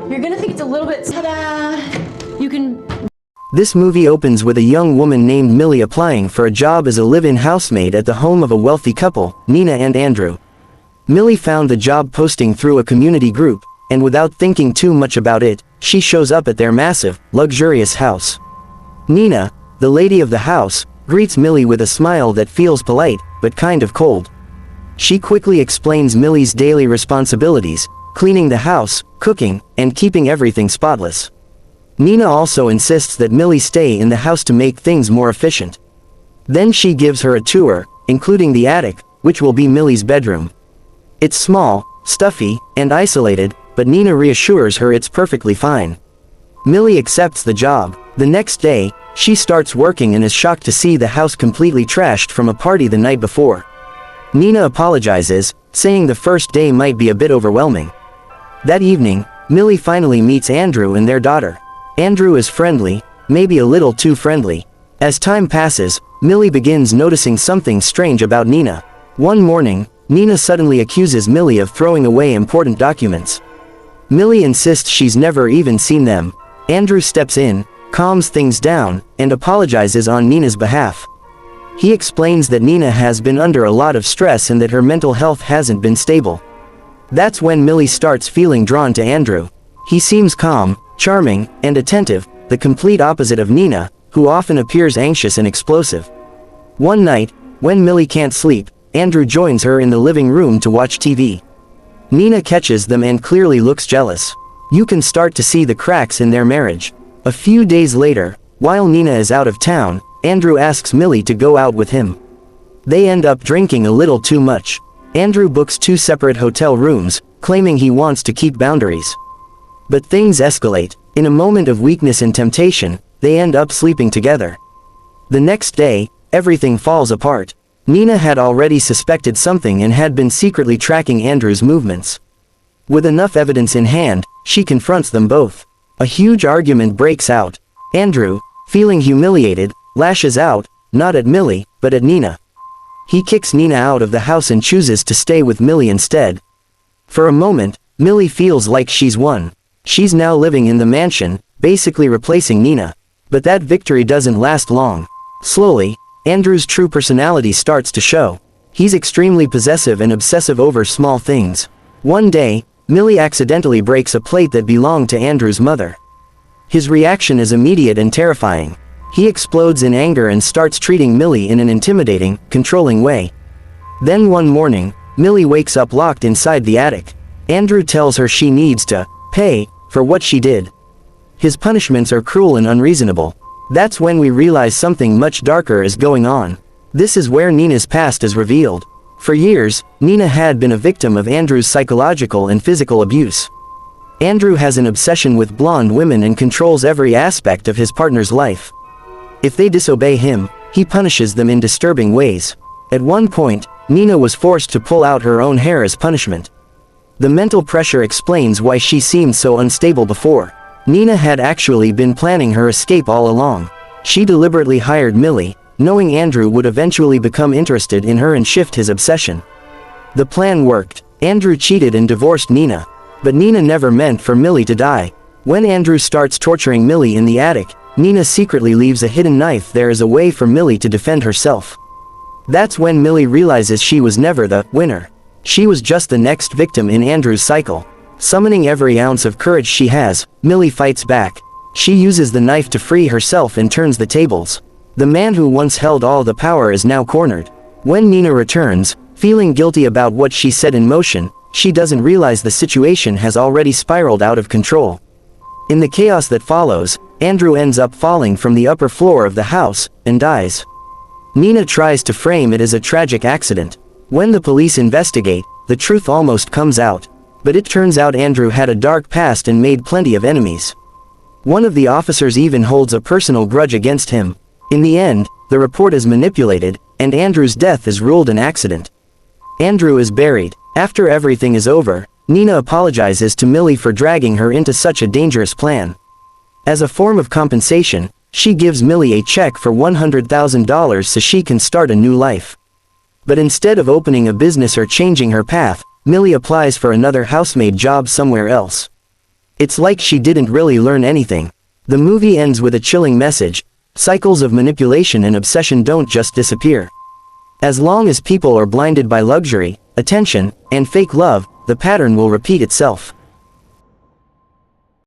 You're gonna think it's a little bit, ta-da! You can... This movie opens with a young woman named Millie applying for a job as a live-in housemaid at the home of a wealthy couple, Nina and Andrew. Millie found the job posting through a community group, and without thinking too much about it, she shows up at their massive, luxurious house. Nina, the lady of the house, greets Millie with a smile that feels polite, but kind of cold. She quickly explains Millie's daily responsibilities, cleaning the house, cooking, and keeping everything spotless. Nina also insists that Millie stay in the house to make things more efficient. Then she gives her a tour, including the attic, which will be Millie's bedroom. It's small, stuffy, and isolated, but Nina reassures her it's perfectly fine. Millie accepts the job. The next day, she starts working and is shocked to see the house completely trashed from a party the night before. Nina apologizes, saying the first day might be a bit overwhelming. That evening, Millie finally meets Andrew and their daughter. Andrew is friendly, maybe a little too friendly. As time passes, Millie begins noticing something strange about Nina. One morning, Nina suddenly accuses Millie of throwing away important documents. Millie insists she's never even seen them. Andrew steps in, calms things down, and apologizes on Nina's behalf. He explains that Nina has been under a lot of stress and that her mental health hasn't been stable. That's when Millie starts feeling drawn to Andrew. He seems calm, charming, and attentive, the complete opposite of Nina, who often appears anxious and explosive. One night, when Millie can't sleep, Andrew joins her in the living room to watch TV. Nina catches them and clearly looks jealous. You can start to see the cracks in their marriage. A few days later, while Nina is out of town, Andrew asks Millie to go out with him. They end up drinking a little too much. Andrew books 2 separate hotel rooms, claiming he wants to keep boundaries. But things escalate. In a moment of weakness and temptation, they end up sleeping together. The next day, everything falls apart. Nina had already suspected something and had been secretly tracking Andrew's movements. With enough evidence in hand, she confronts them both. A huge argument breaks out. Andrew, feeling humiliated, lashes out, not at Millie, but at Nina. He kicks Nina out of the house and chooses to stay with Millie instead. For a moment, Millie feels like she's won. She's now living in the mansion, basically replacing Nina. But that victory doesn't last long. Slowly, Andrew's true personality starts to show. He's extremely possessive and obsessive over small things. One day, Millie accidentally breaks a plate that belonged to Andrew's mother. His reaction is immediate and terrifying. He explodes in anger and starts treating Millie in an intimidating, controlling way. Then one morning, Millie wakes up locked inside the attic. Andrew tells her she needs to pay for what she did. His punishments are cruel and unreasonable. That's when we realize something much darker is going on. This is where Nina's past is revealed. For years, Nina had been a victim of Andrew's psychological and physical abuse. Andrew has an obsession with blonde women and controls every aspect of his partner's life. If they disobey him, he punishes them in disturbing ways. At one point, Nina was forced to pull out her own hair as punishment. The mental pressure explains why she seemed so unstable before. Nina had actually been planning her escape all along. She deliberately hired Millie, knowing Andrew would eventually become interested in her and shift his obsession. The plan worked. Andrew cheated and divorced Nina. But Nina never meant for Millie to die. When Andrew starts torturing Millie in the attic, Nina secretly leaves a hidden knife there as a way for Millie to defend herself. That's when Millie realizes she was never the winner. She was just the next victim in Andrew's cycle. Summoning every ounce of courage she has, Millie fights back. She uses the knife to free herself and turns the tables. The man who once held all the power is now cornered. When Nina returns, feeling guilty about what she set in motion, she doesn't realize the situation has already spiraled out of control. In the chaos that follows, Andrew ends up falling from the upper floor of the house, and dies. Nina tries to frame it as a tragic accident. When the police investigate, the truth almost comes out. But it turns out Andrew had a dark past and made plenty of enemies. One of the officers even holds a personal grudge against him. In the end, the report is manipulated, and Andrew's death is ruled an accident. Andrew is buried. After everything is over, Nina apologizes to Millie for dragging her into such a dangerous plan. As a form of compensation, she gives Millie a check for $100,000 so she can start a new life. But instead of opening a business or changing her path, Millie applies for another housemaid job somewhere else. It's like she didn't really learn anything. The movie ends with a chilling message: cycles of manipulation and obsession don't just disappear. As long as people are blinded by luxury, attention, and fake love, the pattern will repeat itself.